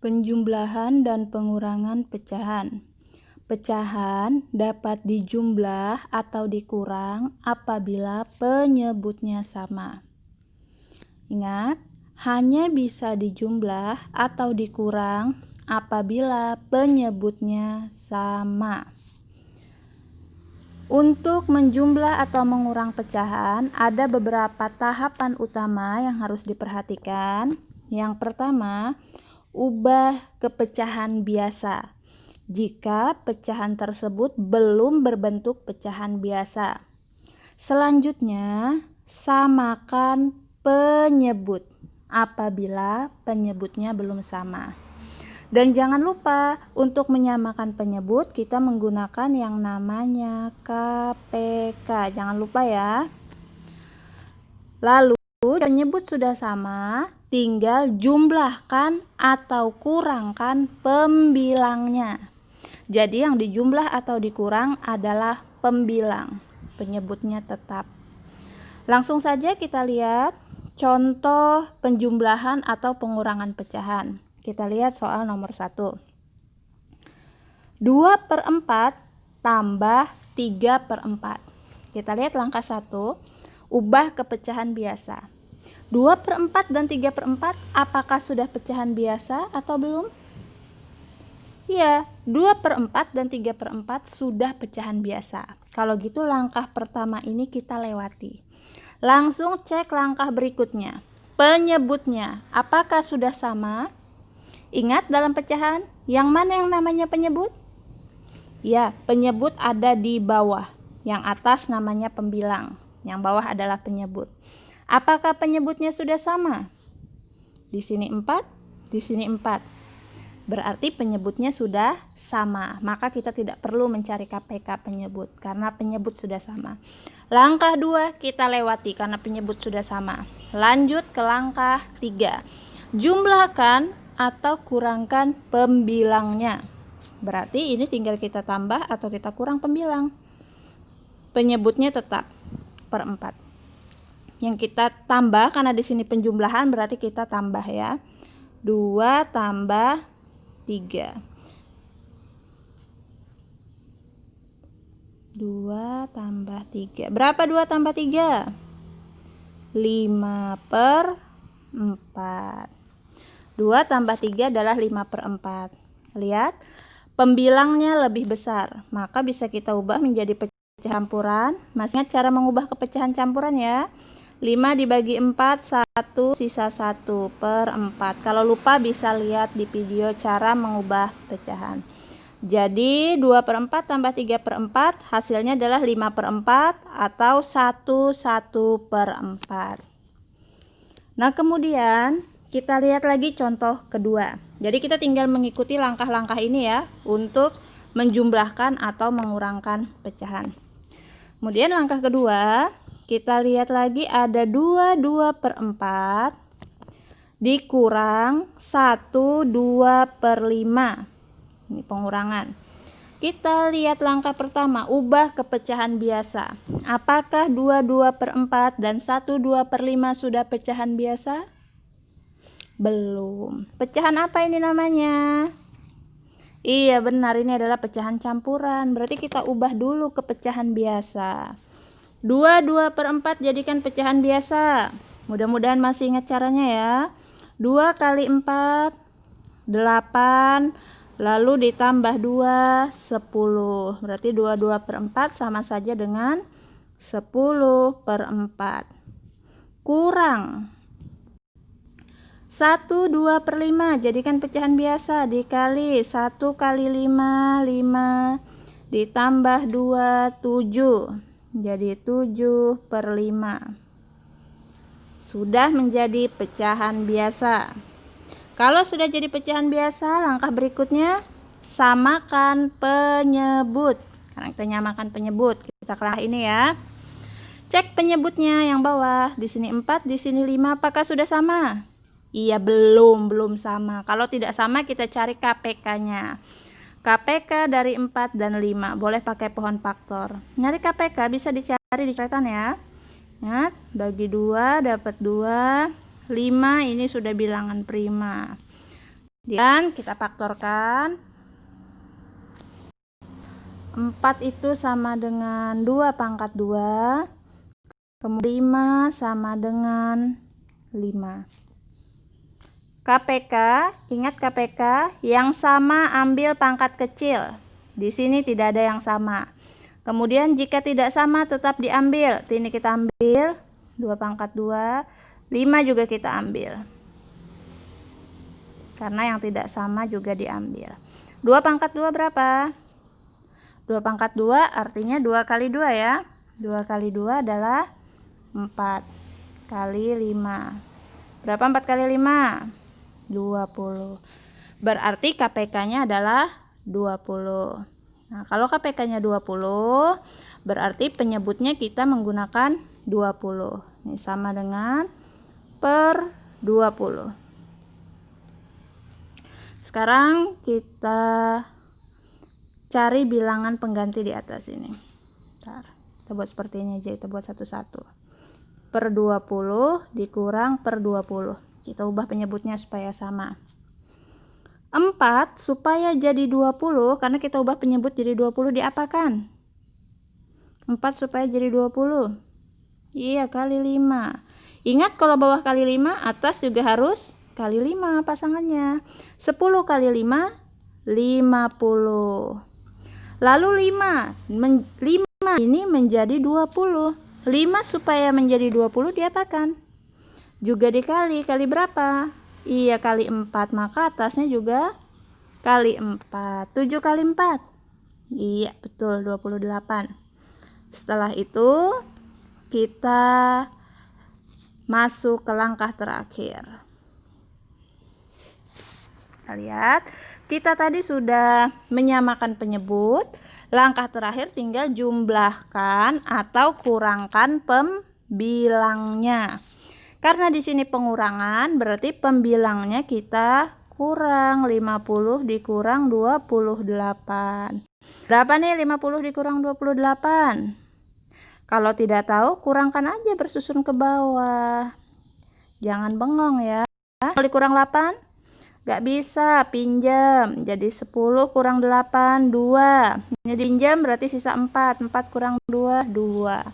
Penjumlahan dan pengurangan pecahan. Pecahan dapat dijumlah atau dikurang apabila penyebutnya sama. Ingat, hanya bisa dijumlah atau dikurang apabila penyebutnya sama. Untuk menjumlah atau mengurang pecahan, ada beberapa tahapan utama yang harus diperhatikan. Yang pertama, ubah ke pecahan biasa jika pecahan tersebut belum berbentuk pecahan biasa. Selanjutnya, samakan penyebut apabila penyebutnya belum sama. Dan jangan lupa untuk menyamakan penyebut kita menggunakan yang namanya KPK. Jangan lupa ya. Lalu penyebut sudah sama, tinggal jumlahkan atau kurangkan pembilangnya. Jadi yang dijumlah atau dikurang adalah pembilang. Penyebutnya tetap. Langsung saja kita lihat contoh penjumlahan atau pengurangan pecahan. Kita lihat soal nomor 1. 2/4 tambah 3/4. Kita lihat langkah 1. Ubah ke pecahan biasa. 2/4 dan 3/4 apakah sudah pecahan biasa atau belum? Iya, 2/4 dan 3/4 sudah pecahan biasa. Kalau gitu langkah pertama ini kita lewati. Langsung cek langkah berikutnya. Penyebutnya apakah sudah sama? Ingat dalam pecahan, yang mana yang namanya penyebut? Ya, penyebut ada di bawah. Yang atas namanya pembilang. Yang bawah adalah penyebut. Apakah penyebutnya sudah sama? Di sini 4, di sini 4. Berarti penyebutnya sudah sama. Maka kita tidak perlu mencari KPK penyebut karena penyebut sudah sama. Langkah 2 kita lewati karena penyebut sudah sama. Lanjut ke langkah 3. Jumlahkan atau kurangkan pembilangnya. Berarti ini tinggal kita tambah atau kita kurang pembilang. Penyebutnya tetap per 4. Yang kita tambah karena di sini penjumlahan berarti kita tambah ya. 2 tambah 3. 2 tambah 3. Berapa 2 tambah 3? 5/4. 2 tambah 3 adalah 5/4. Lihat, pembilangnya lebih besar. Maka bisa kita ubah menjadi pecahan campuran. Masih ingat cara mengubah ke pecahan campuran ya? 5 dibagi 4, 1, sisa 1/4. Kalau lupa bisa lihat di video cara mengubah pecahan. Jadi 2/4 tambah 3/4 hasilnya adalah 5/4 atau 1/4. Nah kemudian kita lihat lagi contoh kedua. Jadi kita tinggal mengikuti langkah-langkah ini ya untuk menjumlahkan atau mengurangkan pecahan. Kemudian langkah kedua, kita lihat lagi ada 2/4 dikurang 1/2/5. Ini pengurangan. Kita lihat langkah pertama, ubah ke pecahan biasa. Apakah 2/4 dan 1/2/5 sudah pecahan biasa? Belum. Pecahan apa ini namanya? Iya benar, ini adalah pecahan campuran. Berarti kita ubah dulu ke pecahan biasa. 2/4 jadikan pecahan biasa. Mudah-mudahan masih ingat caranya ya. 2 kali 4 8, lalu ditambah 2 10. Berarti 2/4 sama saja dengan 10/4. Kurang 1/2/5 jadikan pecahan biasa, dikali 1 kali 5 5, ditambah 2 7. Jadi 7/5. Sudah menjadi pecahan biasa. Kalau sudah jadi pecahan biasa, langkah berikutnya samakan penyebut. Karena kita nyamakan penyebut, kita ke langkah ini ya. Cek penyebutnya yang bawah. Di sini 4, di sini 5. Apakah sudah sama? Iya, belum sama. Kalau tidak sama kita cari KPK-nya. KPK dari 4 dan 5. Boleh pakai pohon faktor. Nyari KPK bisa dicari di coretan ya. Ingat, bagi 2 dapat 2. 5 ini sudah bilangan prima. Dan kita faktorkan. 4 itu sama dengan 2 pangkat 2. Kemudian 5 sama dengan 5. KPK, ingat KPK, yang sama ambil pangkat kecil. Di sini tidak ada yang sama. Kemudian jika tidak sama tetap diambil. Ini kita ambil 2 pangkat 2, 5 juga kita ambil. Karena yang tidak sama juga diambil. 2 pangkat 2 berapa? 2 pangkat 2 artinya 2 kali 2 ya. 2 kali 2 adalah 4 kali 5. Berapa 4 kali 5? 20. Berarti KPK-nya adalah 20. Nah, kalau KPK-nya 20, berarti penyebutnya kita menggunakan 20. Ini sama dengan per 20. Sekarang kita cari bilangan pengganti di atas ini. Bentar, kita buat seperti ini aja, kita buat satu-satu. Per 20 dikurang per 20. Kita ubah penyebutnya supaya sama. 4 supaya jadi 20, karena kita ubah penyebut jadi 20, diapakan? 4 supaya jadi 20. Iya, kali 5. Ingat kalau bawah kali 5, atas juga harus kali 5 pasangannya. 10 kali 5, 50. Lalu 5 ini menjadi 20. 5 supaya menjadi 20 diapakan? Juga dikali berapa? Iya, kali 4, maka atasnya juga kali 4. 7 kali 4. Iya, betul, 28. Setelah itu kita masuk ke langkah terakhir. Kita lihat, kita tadi sudah menyamakan penyebut. Langkah terakhir tinggal jumlahkan atau kurangkan pembilangnya. Karena di sini pengurangan, berarti pembilangnya kita kurang. 50 dikurang 28. Berapa nih 50 dikurang 28? Kalau tidak tahu, kurangkan aja bersusun ke bawah. Jangan bengong ya. Kalau dikurang 8, gak bisa, pinjam. Jadi 10 kurang 8, 2. Ini pinjam berarti sisa 4. 4 kurang 2, 2.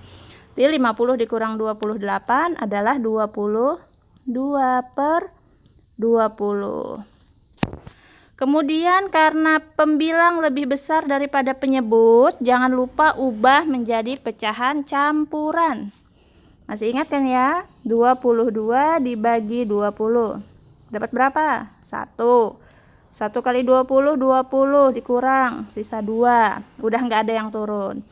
Jadi 50 dikurang 28 adalah 22 per 20. Kemudian karena pembilang lebih besar daripada penyebut, jangan lupa ubah menjadi pecahan campuran. Masih ingat kan ya? 22 dibagi 20. Dapat berapa? 1. 1 kali 20, 20 dikurang, sisa 2. Udah nggak ada yang turun.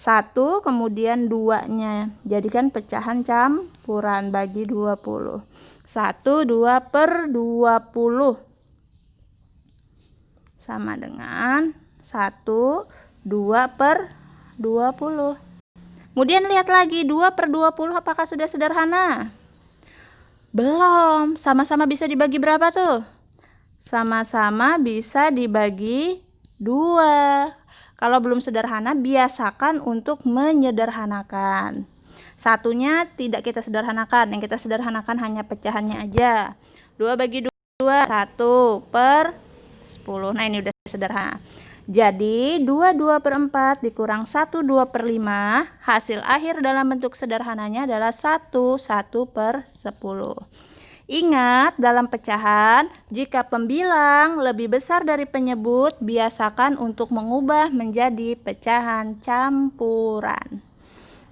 1 kemudian 2-nya jadikan pecahan campuran, bagi 20. 1, 2 per 20 sama dengan 1, 2 per 20. Kemudian lihat lagi, 2 per 20 apakah sudah sederhana? Belum. Sama-sama bisa dibagi berapa tuh? Sama-sama bisa dibagi 2. Kalau belum sederhana, biasakan untuk menyederhanakan. Satunya tidak kita sederhanakan. Yang kita sederhanakan hanya pecahannya aja. 2 bagi 2, 1 per 10. Nah, ini udah sederhana. Jadi 2 per 4 dikurang 1 2 per 5. Hasil akhir dalam bentuk sederhananya adalah 1 per 10. Ingat, dalam pecahan, jika pembilang lebih besar dari penyebut, biasakan untuk mengubah menjadi pecahan campuran.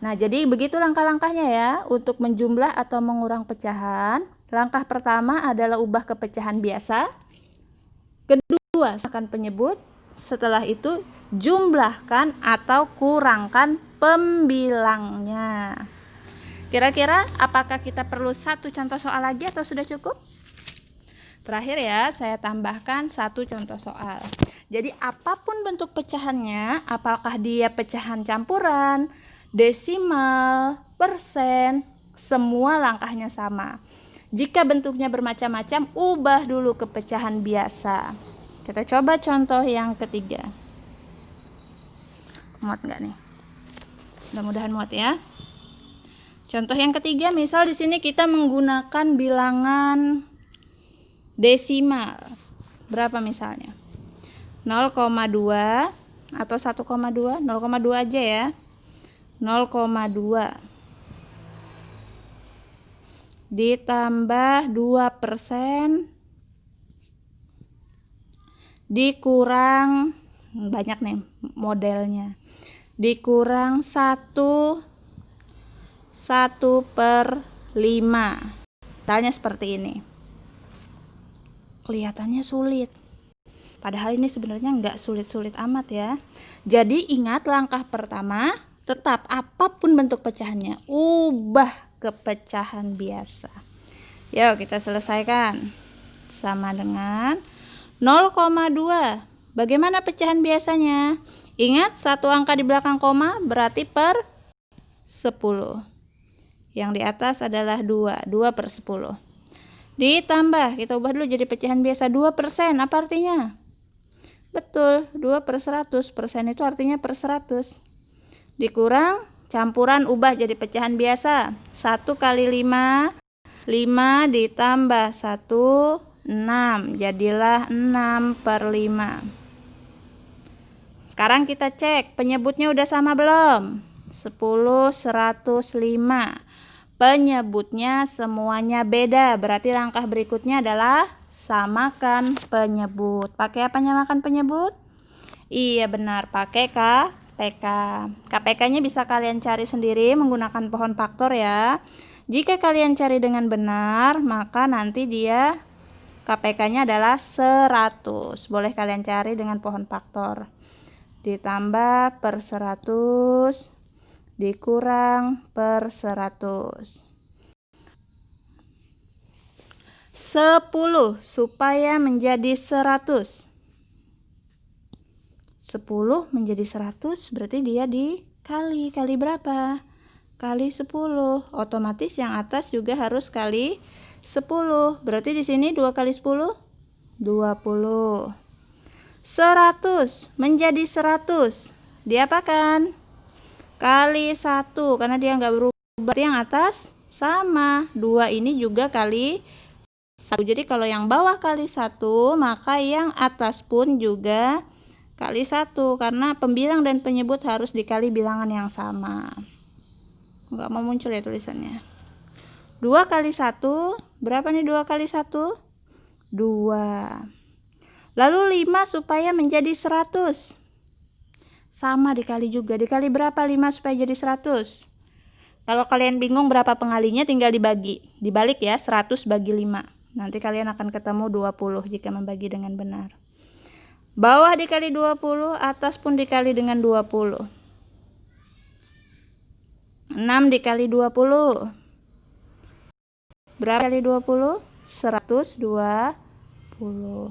Nah, jadi begitu langkah-langkahnya ya untuk menjumlah atau mengurang pecahan. Langkah pertama adalah ubah ke pecahan biasa. Kedua, samakan penyebut. Setelah itu, jumlahkan atau kurangkan pembilangnya. Kira-kira apakah kita perlu satu contoh soal lagi atau sudah cukup? Terakhir ya, saya tambahkan satu contoh soal. Jadi apapun bentuk pecahannya, apakah dia pecahan campuran, desimal, persen, semua langkahnya sama. Jika bentuknya bermacam-macam, ubah dulu ke pecahan biasa. Kita coba contoh yang ketiga. Muat nggak nih? Mudah-mudahan muat ya. Contoh yang ketiga, misal di sini kita menggunakan bilangan desimal. Berapa misalnya? 0,2 atau 1,2? 0,2 aja ya. 0,2 ditambah 2% dikurang, banyak nih modelnya, dikurang 1/5. Misalnya seperti ini. Kelihatannya sulit, padahal ini sebenarnya nggak sulit-sulit amat ya. Jadi ingat, langkah pertama tetap apapun bentuk pecahannya, ubah ke pecahan biasa. Yuk kita selesaikan. Sama dengan 0,2. Bagaimana pecahan biasanya? Ingat, satu angka di belakang koma berarti per 10. Yang di atas adalah 2 per 10. Ditambah, kita ubah dulu jadi pecahan biasa, 2%. Apa artinya? Betul, 2 per 100. Persen itu artinya per 100. Dikurang, campuran ubah jadi pecahan biasa. 1 kali 5, 5 ditambah 1, 6. Jadilah 6 per 5. Sekarang kita cek, penyebutnya udah sama belum? 10, 105. Penyebutnya semuanya beda, berarti langkah berikutnya adalah samakan penyebut. Pakai apa nyamakan penyebut? Iya benar, pakai KPK. KPK-nya bisa kalian cari sendiri menggunakan pohon faktor ya. Jika kalian cari dengan benar, maka nanti dia KPK-nya adalah 100. Boleh kalian cari dengan pohon faktor. Ditambah per 100 dikurang per 100. 10 supaya menjadi 100. 10 menjadi 100 berarti dia dikali. Kali berapa? Kali 10. Otomatis yang atas juga harus kali 10. Berarti di sini 2 kali 10? 20. 100 menjadi 100. Diapakan? Kali 1, karena dia nggak berubah. Berarti yang atas sama. 2 ini juga kali 1. Jadi kalau yang bawah kali 1, maka yang atas pun juga kali 1. Karena pembilang dan penyebut harus dikali bilangan yang sama. Nggak mau muncul ya tulisannya. 2 kali 1, berapa nih 2 kali 1? 2. Lalu 5 supaya menjadi 100. Sama dikali juga. Dikali berapa 5 supaya jadi 100? Kalau kalian bingung berapa pengalinya, tinggal dibalik ya, 100 bagi 5. Nanti kalian akan ketemu 20 jika membagi dengan benar. Bawah dikali 20, atas pun dikali dengan 20. 6 dikali 20. Berapa kali 20? 120.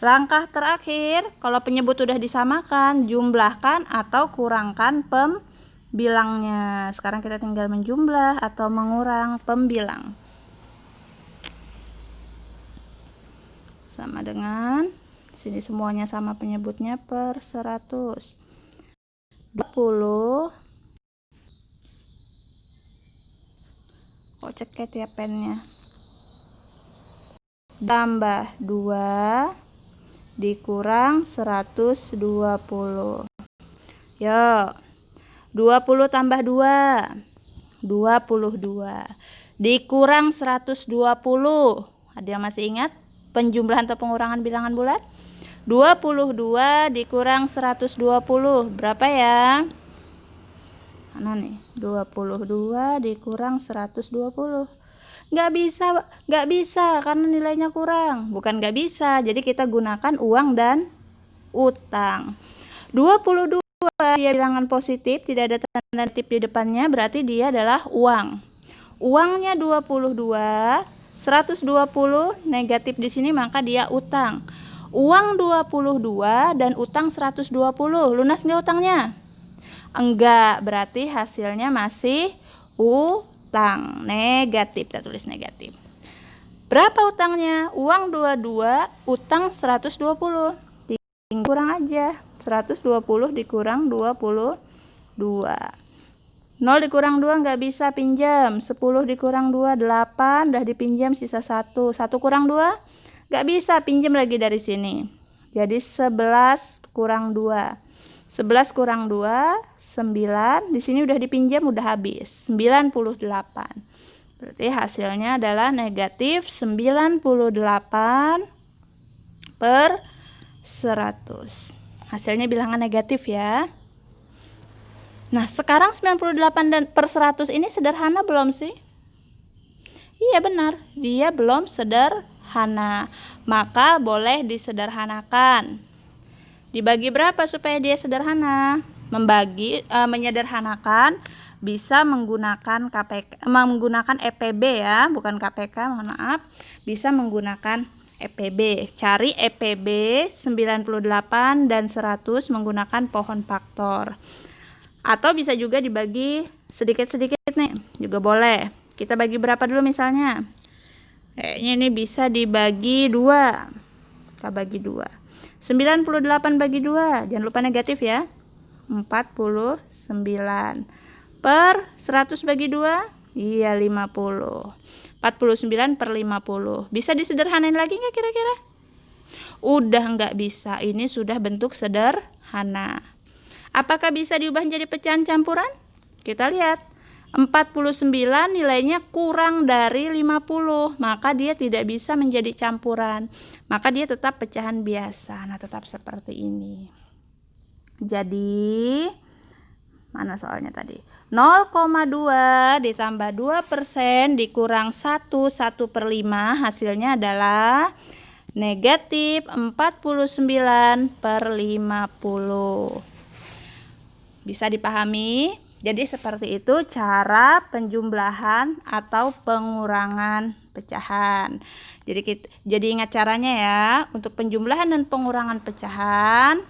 Langkah terakhir, kalau penyebut sudah disamakan, jumlahkan atau kurangkan pembilangnya. Sekarang kita tinggal menjumlah atau mengurang pembilang. Sama dengan, sini semuanya sama penyebutnya per 100. 20. Kok ceket ya pennya? Tambah 2 dikurang 120. Yuk, 20 tambah 2, 22. Dikurang 120. Ada yang masih ingat penjumlahan atau pengurangan bilangan bulat? 22 dikurang 120. Berapa ya? Mana nih? 22 dikurang 120. Nggak bisa karena nilainya kurang. Bukan nggak bisa, jadi kita gunakan uang dan utang. 22 dia bilangan positif, tidak ada tanda tip di depannya, berarti dia adalah uang. Uangnya 22, 120 negatif di sini, maka dia utang. Uang 22 dan utang 120. Lunas nggak utangnya? Enggak, berarti hasilnya masih utang negatif. Kita tulis negatif. Berapa utangnya? Uang 22, utang 120. Kurang aja. 120 dikurang 22. 0 dikurang 2 nggak bisa pinjam. 10 dikurang 2, 8. Udah dipinjam sisa 1. 1 kurang 2, Gak bisa, pinjam lagi dari sini. Jadi 11 kurang 2. 11 kurang 2, 9. Di sini udah dipinjam, udah habis. 98. Berarti hasilnya adalah negatif 98 per 100. Hasilnya bilangan negatif ya. Nah, sekarang 98 dan per 100 ini sederhana belum sih? Iya benar, dia belum sederhana. Maka boleh disederhanakan. Dibagi berapa supaya dia sederhana? Menyederhanakan bisa menggunakan menggunakan EPB ya, bukan KPK, mohon maaf. Bisa menggunakan EPB. Cari EPB 98 dan 100 menggunakan pohon faktor. Atau bisa juga dibagi sedikit-sedikit nih, juga boleh. Kita bagi berapa dulu misalnya? Kayaknya ini bisa dibagi 2. Kita bagi 2. 98 bagi 2, jangan lupa negatif ya. 49. Per 100 bagi 2? Iya 50. 49 per 50. Bisa disederhanain lagi nggak kira-kira? Udah nggak bisa, ini sudah bentuk sederhana. Apakah bisa diubah menjadi pecahan campuran? Kita lihat. 49 nilainya kurang dari 50, maka dia tidak bisa menjadi campuran. Maka dia tetap pecahan biasa. Nah, tetap seperti ini. Jadi, mana soalnya tadi? 0,2 ditambah 2% dikurang 1/5 hasilnya adalah negatif 49 per 50. Bisa dipahami? Jadi seperti itu cara penjumlahan atau pengurangan pecahan. Jadi ingat caranya ya, untuk penjumlahan dan pengurangan pecahan.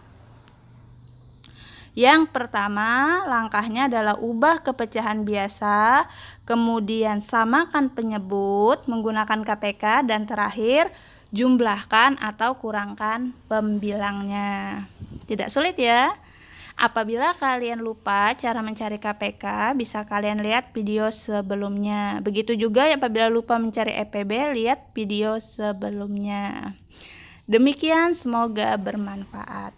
Yang pertama, langkahnya adalah ubah ke pecahan biasa, kemudian samakan penyebut menggunakan KPK, dan terakhir jumlahkan atau kurangkan pembilangnya. Tidak sulit ya. Apabila kalian lupa cara mencari KPK, bisa kalian lihat video sebelumnya. Begitu juga apabila lupa mencari EPB, lihat video sebelumnya. Demikian, semoga bermanfaat.